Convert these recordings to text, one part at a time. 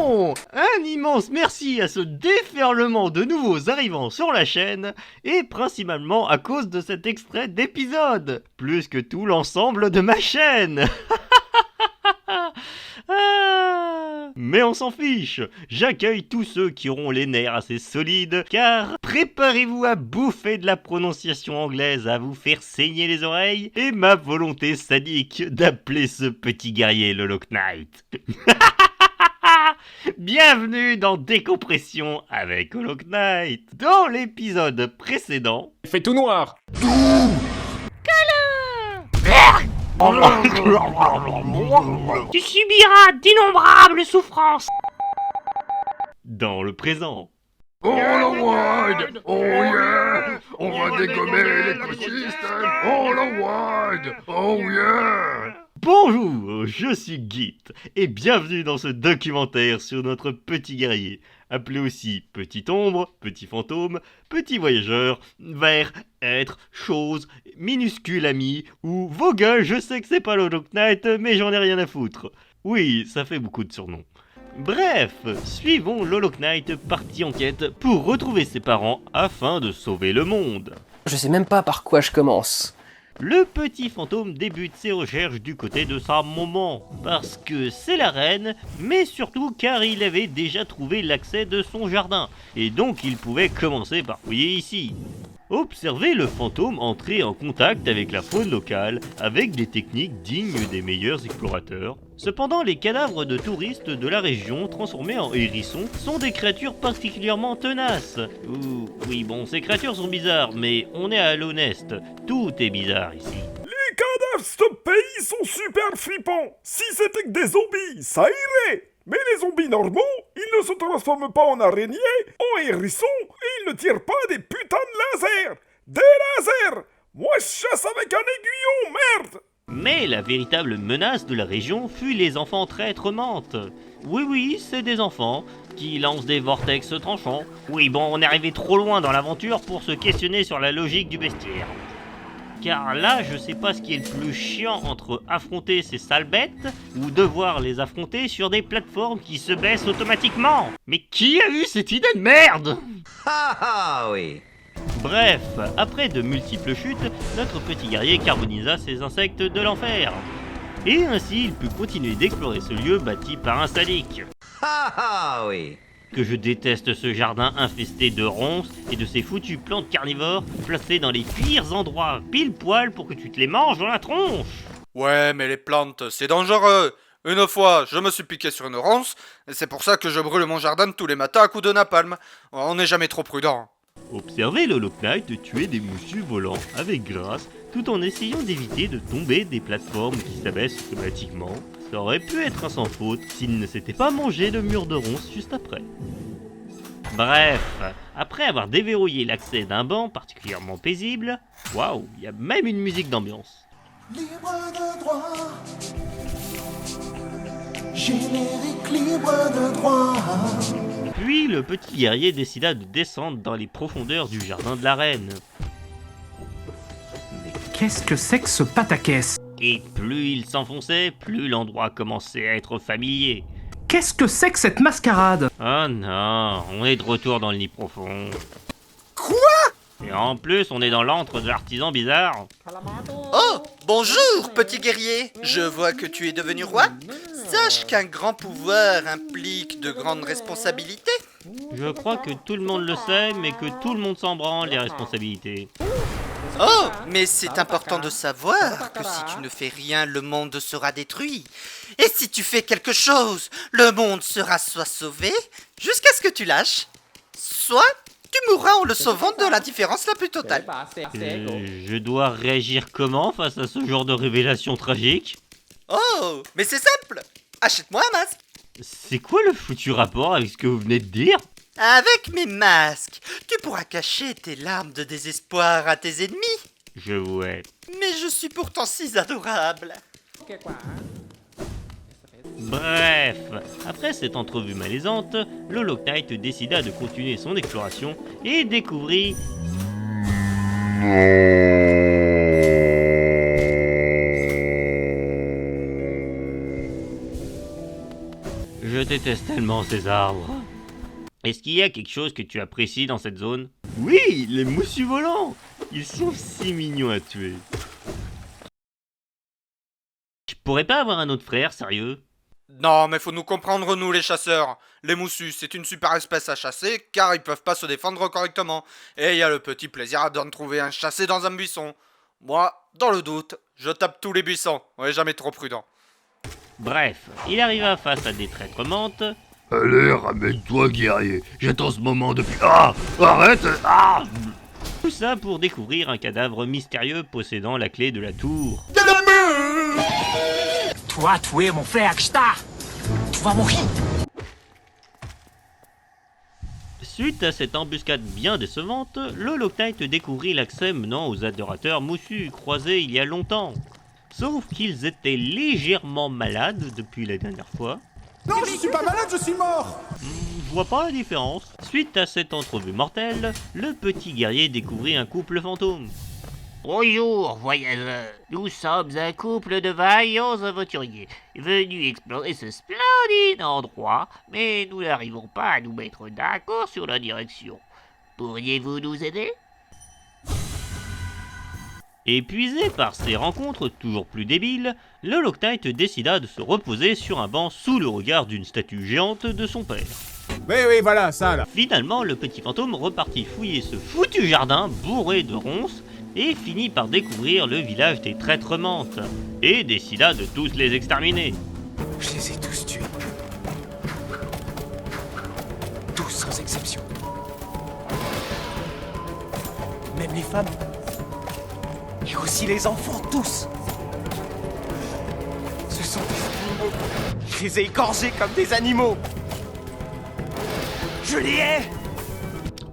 bon, un immense merci à ce déferlement de nouveaux arrivants sur la chaîne, et principalement à cause de cet extrait d'épisode, plus que tout l'ensemble de ma chaîne. Mais on s'en fiche, j'accueille tous ceux qui auront les nerfs assez solides, car préparez-vous à bouffer de la prononciation anglaise à vous faire saigner les oreilles, et ma volonté sadique d'appeler ce petit guerrier le Lock Knight. Bienvenue dans Décompression avec Lock Knight. Dans l'épisode précédent... Il fait tout noir. Tu subiras d'innombrables souffrances. Dans le présent... Oh la wide! Oh yeah! On va dégommer l'écosystème! Oh la wide! Oh yeah! Bonjour, je suis Git, et bienvenue dans ce documentaire sur notre petit guerrier, appelé aussi Petit Ombre, Petit Fantôme, Petit Voyageur, Ver, Être, Chose, Minuscule Ami, ou Vogel, je sais que c'est pas le Lock Knight, mais j'en ai rien à foutre. Oui, ça fait beaucoup de surnoms. Bref, suivons le Lock Knight parti en quête pour retrouver ses parents afin de sauver le monde. Je sais même pas par quoi je commence. Le petit fantôme débute ses recherches du côté de sa maman, parce que c'est la reine, mais surtout car il avait déjà trouvé l'accès de son jardin, et donc il pouvait commencer par fouiller ici. Observez le fantôme entrer en contact avec la faune locale, avec des techniques dignes des meilleurs explorateurs. Cependant, les cadavres de touristes de la région transformés en hérissons sont des créatures particulièrement tenaces. Oui bon, ces créatures sont bizarres, mais on est à l'honnête, tout est bizarre ici. Les cadavres de ce pays sont super flippants. Si c'était que des zombies, ça irait. Mais les zombies normaux, ils ne se transforment pas en araignées, en hérissons, et ils ne tirent pas des putains de lasers. Des lasers! Moi je chasse avec un aiguillon, merde! Mais la véritable menace de la région fut les enfants traîtres menthes. Oui, c'est des enfants qui lancent des vortex tranchants. Oui bon, on est arrivé trop loin dans l'aventure pour se questionner sur la logique du bestiaire. Car là, je sais pas ce qui est le plus chiant entre affronter ces sales bêtes ou devoir les affronter sur des plateformes qui se baissent automatiquement. Mais qui a eu cette idée de merde? Ah oui. Bref, après de multiples chutes, notre petit guerrier carbonisa ses insectes de l'enfer. Et ainsi, il put continuer d'explorer ce lieu bâti par un sadique. Ah oui. Que je déteste ce jardin infesté de ronces et de ces foutues plantes carnivores placées dans les pires endroits, pile poil pour que tu te les manges dans la tronche. Ouais, mais les plantes, c'est dangereux. Une fois, je me suis piqué sur une ronce, et c'est pour ça que je brûle mon jardin tous les matins à coups de napalm. On n'est jamais trop prudent. Observez le Lock Knight tuer des moussus volants avec grâce, tout en essayant d'éviter de tomber des plateformes qui s'abaissent automatiquement. Ça aurait pu être un sans faute s'il ne s'était pas mangé le mur de ronces juste après. Bref, après avoir déverrouillé l'accès d'un banc particulièrement paisible, waouh, il y a même une musique d'ambiance. Libre de droit, générique libre de droit. Puis le petit guerrier décida de descendre dans les profondeurs du jardin de la reine. Qu'est-ce que c'est que ce pataquès? Et plus il s'enfonçait, plus l'endroit commençait à être familier. Qu'est-ce que c'est que cette mascarade? Oh non, on est de retour dans le nid profond. Quoi? Et en plus, on est dans l'antre de l'artisan bizarre. Oh, bonjour, petit guerrier. Je vois que tu es devenu roi. Sache qu'un grand pouvoir implique de grandes responsabilités. Je crois que tout le monde le sait, mais que tout le monde s'en branle les responsabilités. Oh, mais c'est important de savoir que si tu ne fais rien, le monde sera détruit. Et si tu fais quelque chose, le monde sera soit sauvé, jusqu'à ce que tu lâches, soit tu mourras en le sauvant de l'indifférence la plus totale. Je dois réagir comment face à ce genre de révélation tragique? Oh, mais c'est simple. Achète-moi un masque. C'est quoi le foutu rapport avec ce que vous venez de dire? Avec mes masques, tu pourras cacher tes larmes de désespoir à tes ennemis. Je vois. Mais je suis pourtant si adorable. Bref, après cette entrevue malaisante, le Lock Knight décida de continuer son exploration et découvrit... Je déteste tellement ces arbres. Est-ce qu'il y a quelque chose que tu apprécies dans cette zone? Oui, les moussus volants. Ils sont si mignons à tuer. Je pourrais pas avoir un autre frère, sérieux? Non, mais faut nous comprendre, nous les chasseurs. Les moussus, c'est une super espèce à chasser, car ils peuvent pas se défendre correctement. Et il y a le petit plaisir d'en trouver un chassé dans un buisson. Moi, dans le doute, je tape tous les buissons. On est jamais trop prudent. Bref, il arriva face à des traîtres mantes. Allez, ramène-toi, guerrier. J'attends ce moment depuis... Ah! Arrête! Ah! Tout ça pour découvrir un cadavre mystérieux possédant la clé de la tour. Toi, tu es mon frère Star. Tu vas mourir. Suite à cette embuscade bien décevante, le Loctite découvrit l'accès menant aux adorateurs moussus croisés il y a longtemps. Sauf qu'ils étaient légèrement malades depuis la dernière fois. Non, je suis pas malade, je suis mort. Je vois pas la différence. Suite à cette entrevue mortelle, le petit guerrier découvrit un couple fantôme. Bonjour, voyageurs. Nous sommes un couple de vaillants aventuriers, venus explorer ce splendide endroit, mais nous n'arrivons pas à nous mettre d'accord sur la direction. Pourriez-vous nous aider? Épuisé par ces rencontres toujours plus débiles, le Loctite décida de se reposer sur un banc sous le regard d'une statue géante de son père. Oui, voilà, ça là. Finalement, le petit fantôme repartit fouiller ce foutu jardin bourré de ronces et finit par découvrir le village des traîtres mantes et décida de tous les exterminer. Je les ai tous tués. Tous sans exception. Même les femmes. Et aussi les enfants, tous. Ce sont des animaux. Je les ai égorgés comme des animaux. Je les hais.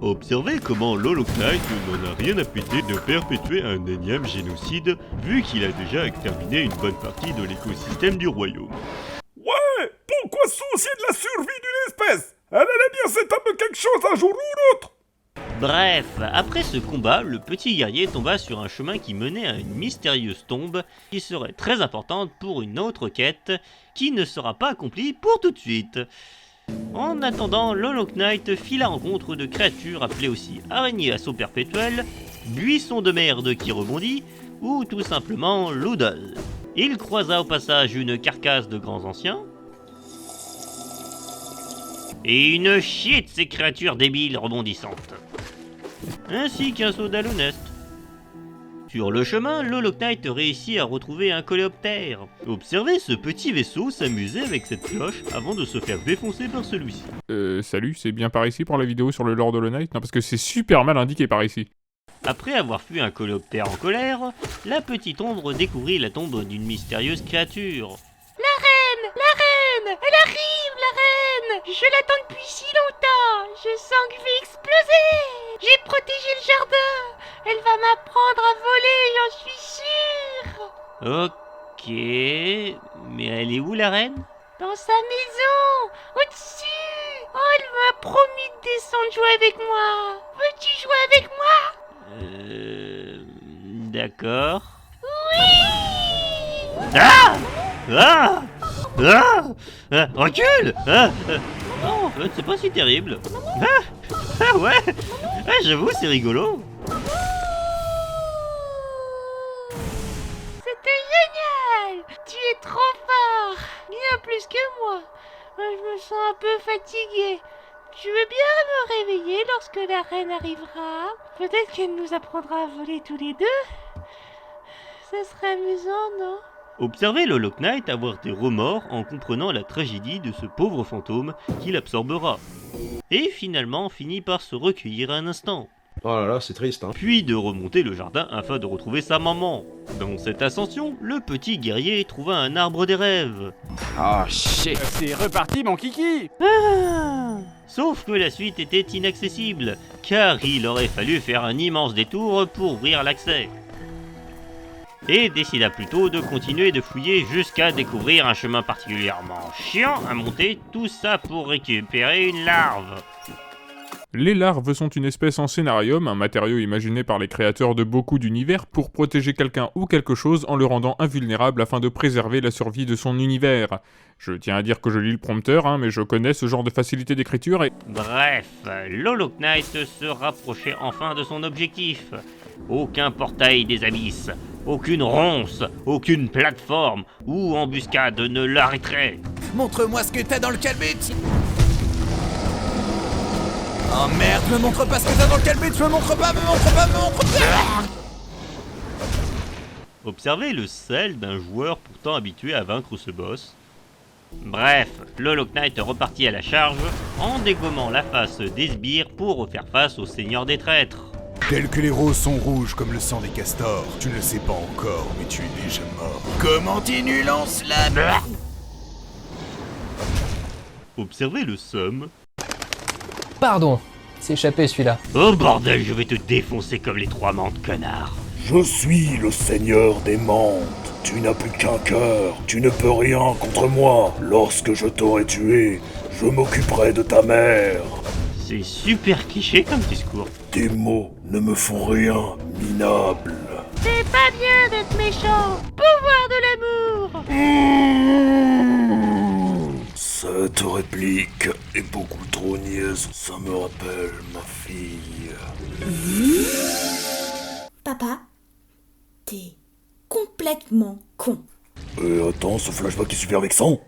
Observez comment Loctite n'en a rien à péter de perpétuer un énième génocide, vu qu'il a déjà exterminé une bonne partie de l'écosystème du royaume. Ouais, pourquoi se soucier de la survie d'une espèce? Elle allait bien s'éteindre de quelque chose un jour ou l'autre. Bref, après ce combat, le petit guerrier tomba sur un chemin qui menait à une mystérieuse tombe qui serait très importante pour une autre quête qui ne sera pas accomplie pour tout de suite. En attendant, le Loctite fit la rencontre de créatures appelées aussi araignées à saut perpétuel, buisson de merde qui rebondit, ou tout simplement Loodle. Il croisa au passage une carcasse de grands anciens, et une chier de ces créatures débiles rebondissantes, ainsi qu'un saut d'Alonest. Sur le chemin, le Loctite réussit à retrouver un coléoptère. Observez ce petit vaisseau s'amuser avec cette cloche avant de se faire défoncer par celui-ci. Salut, c'est bien par ici pour la vidéo sur le Lord Hollow Knight? Non, parce que c'est super mal indiqué par ici. Après avoir fui un coléoptère en colère, la petite ombre découvrit la tombe d'une mystérieuse créature. La reine! La reine! Elle arrive, la reine! Je l'attends depuis si longtemps! Je sens que je vais exploser! J'ai protégé le jardin! Elle va m'apprendre à voler, j'en suis sûre! Ok, mais elle est où la reine? Dans sa maison! Au-dessus! Oh, elle m'a promis de descendre jouer avec moi! Veux-tu jouer avec moi? D'accord. Oui! Ah! Ah! Recule! Non, en fait, c'est pas si terrible. Ah ouais! Ah, j'avoue, c'est rigolo. C'était génial! Tu es trop fort! Bien plus que moi. Je me sens un peu fatiguée. Tu veux bien me réveiller lorsque la reine arrivera? Peut-être qu'elle nous apprendra à voler tous les deux? Ça serait amusant, non? Observez le Loctite avoir des remords en comprenant la tragédie de ce pauvre fantôme qui l'absorbera. Et finalement finit par se recueillir un instant. Oh là là, c'est triste, hein. Puis de remonter le jardin afin de retrouver sa maman. Dans cette ascension, le petit guerrier trouva un arbre des rêves. Ah, shit. C'est reparti, mon kiki. Sauf que la suite était inaccessible, car il aurait fallu faire un immense détour pour ouvrir l'accès. Et décida plutôt de continuer de fouiller jusqu'à découvrir un chemin particulièrement chiant à monter, tout ça pour récupérer une larve. Les larves sont une espèce en scénarium, un matériau imaginé par les créateurs de beaucoup d'univers pour protéger quelqu'un ou quelque chose en le rendant invulnérable afin de préserver la survie de son univers. Je tiens à dire que je lis le prompteur, mais je connais ce genre de facilité d'écriture et... Bref, l'Hollow Knight se rapprochait enfin de son objectif. Aucun portail des abysses, aucune ronce, aucune plateforme ou embuscade ne l'arrêterait. Montre-moi ce que t'as dans le calbut. Oh merde, me montre pas ce que t'as dans le calbut, me montre pas. Observez le sel d'un joueur pourtant habitué à vaincre ce boss. Bref, l'Hollow Knight repartit à la charge en dégommant la face des sbires pour faire face au Seigneur des Traîtres. Tels que les roses sont rouges comme le sang des castors, tu ne le sais pas encore, mais tu es déjà mort. Comment tu lances la... Observez le somme. Pardon, c'est échappé celui-là. Oh bordel, je vais te défoncer comme les 3 mantes, connard. Je suis le seigneur des mantes. Tu n'as plus qu'un cœur. Tu ne peux rien contre moi. Lorsque je t'aurai tué, je m'occuperai de ta mère. C'est super cliché comme discours. Tes mots ne me font rien, minable. C'est pas bien d'être méchant. Pouvoir de l'amour. Cette réplique est beaucoup trop niaise. Ça me rappelle ma fille. Papa, t'es complètement con. Attends, ce flashback est super vexant.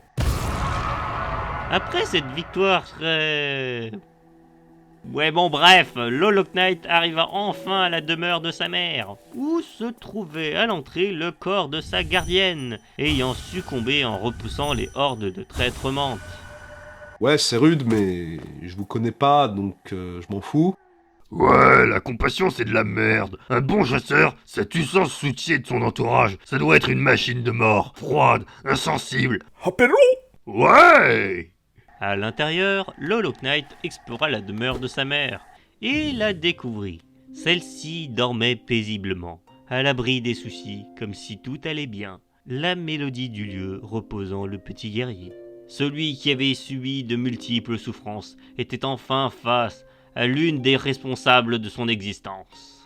Après cette victoire très... Ouais bon bref, l'Hollow Knight arriva enfin à la demeure de sa mère, où se trouvait à l'entrée le corps de sa gardienne, ayant succombé en repoussant les hordes de traîtres mantes. Ouais, c'est rude, mais je vous connais pas, donc je m'en fous. Ouais, la compassion c'est de la merde. Un bon chasseur, ça tue sans se soucier de son entourage. Ça doit être une machine de mort, froide, insensible. Appelons. Ouais. À l'intérieur, l'Hollow Knight explora la demeure de sa mère et la découvrit. Celle-ci dormait paisiblement, à l'abri des soucis, comme si tout allait bien. La mélodie du lieu reposant le petit guerrier. Celui qui avait subi de multiples souffrances était enfin face à l'une des responsables de son existence.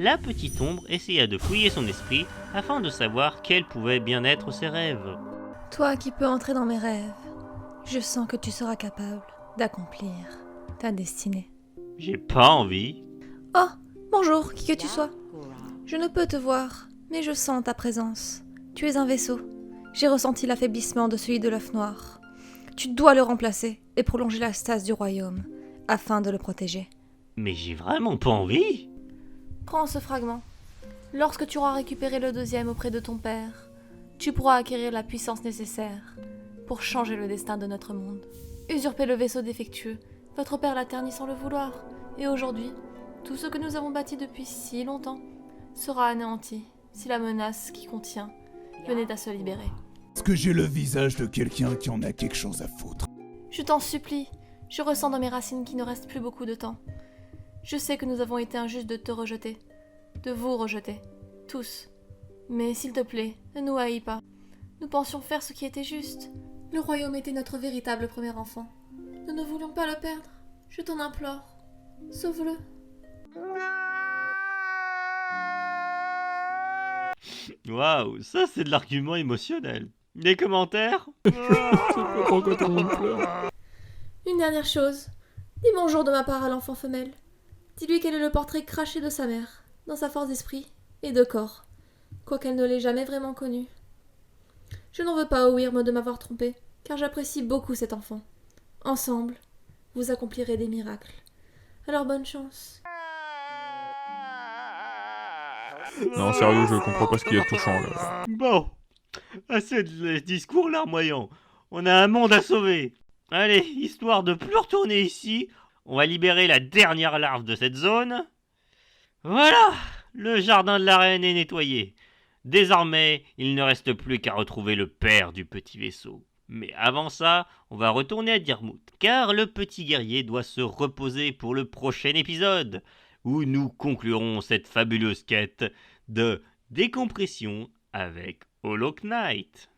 La petite ombre essaya de fouiller son esprit afin de savoir quels pouvaient bien être ses rêves. Toi qui peux entrer dans mes rêves, je sens que tu seras capable d'accomplir ta destinée. J'ai pas envie. Oh, bonjour, qui que tu sois. Je ne peux te voir, mais je sens ta présence. Tu es un vaisseau. J'ai ressenti l'affaiblissement de celui de l'œuf noir. Tu dois le remplacer et prolonger la stase du royaume, afin de le protéger. Mais j'ai vraiment pas envie. Prends ce fragment. Lorsque tu auras récupéré le deuxième auprès de ton père, tu pourras acquérir la puissance nécessaire pour changer le destin de notre monde. Usurper le vaisseau défectueux, votre père l'a terni sans le vouloir, et aujourd'hui, tout ce que nous avons bâti depuis si longtemps sera anéanti si la menace qui contient venait à se libérer. Est-ce que j'ai le visage de quelqu'un qui en a quelque chose à foutre? Je t'en supplie, je ressens dans mes racines qu'il ne reste plus beaucoup de temps. Je sais que nous avons été injustes de te rejeter, de vous rejeter, tous. Mais s'il te plaît, ne nous haïs pas. Nous pensions faire ce qui était juste. Le royaume était notre véritable premier enfant. Nous ne voulions pas le perdre. Je t'en implore, sauve-le. Waouh, ça c'est de l'argument émotionnel. Des commentaires? Une dernière chose. Dis bonjour de ma part à l'enfant femelle. Dis-lui quel est le portrait craché de sa mère, dans sa force d'esprit et de corps, quoiqu'elle ne l'ait jamais vraiment connue. Je n'en veux pas au Wyrm de m'avoir trompé, car j'apprécie beaucoup cet enfant. Ensemble, vous accomplirez des miracles. Alors bonne chance. Non, sérieux, je comprends pas ce qu'il y a de touchant là. Bon, assez de discours larmoyants. On a un monde à sauver. Allez, histoire de plus retourner ici, on va libérer la dernière larve de cette zone. Voilà, le jardin de la reine est nettoyé. Désormais, il ne reste plus qu'à retrouver le père du petit vaisseau. Mais avant ça, on va retourner à Dirmouth, car le petit guerrier doit se reposer pour le prochain épisode, où nous conclurons cette fabuleuse quête de décompression avec Hollow Knight.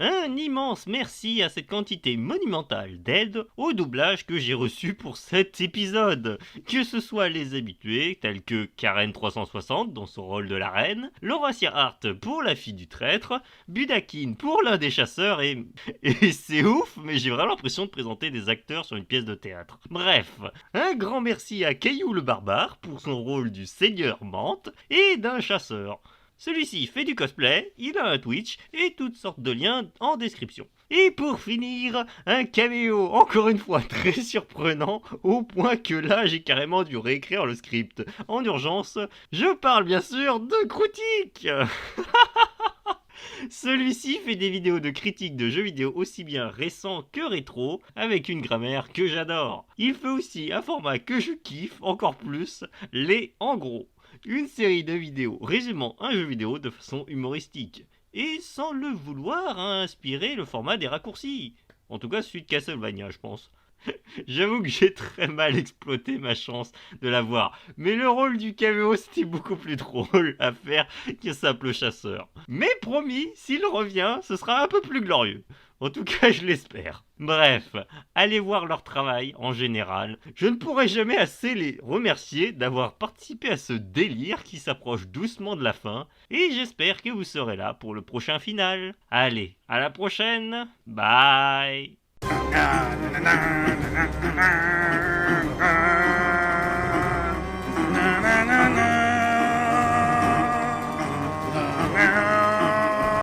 Un immense merci à cette quantité monumentale d'aide au doublage que j'ai reçu pour cet épisode. Que ce soit les habitués, tels que Karen360 dans son rôle de la reine, Laura Sierhart pour la fille du traître, Budakin pour l'un des chasseurs et c'est ouf, mais j'ai vraiment l'impression de présenter des acteurs sur une pièce de théâtre. Bref, un grand merci à Caillou le barbare pour son rôle du seigneur Mante et d'un chasseur. Celui-ci fait du cosplay, il a un Twitch et toutes sortes de liens en description. Et pour finir, un caméo encore une fois très surprenant au point que là j'ai carrément dû réécrire le script en urgence. Je parle bien sûr de Krutik. Celui-ci fait des vidéos de critiques de jeux vidéo aussi bien récents que rétro, avec une grammaire que j'adore. Il fait aussi un format que je kiffe encore plus, les En gros. Une série de vidéos résumant un jeu vidéo de façon humoristique. Et sans le vouloir, a inspiré le format des raccourcis. En tout cas celui de Castlevania, je pense. J'avoue que j'ai très mal exploité ma chance de l'avoir, mais le rôle du caméo c'était beaucoup plus drôle à faire qu'un simple chasseur. Mais promis, s'il revient, ce sera un peu plus glorieux. En tout cas, je l'espère. Bref, allez voir leur travail en général. Je ne pourrai jamais assez les remercier d'avoir participé à ce délire qui s'approche doucement de la fin. Et j'espère que vous serez là pour le prochain final. Allez, à la prochaine. Bye.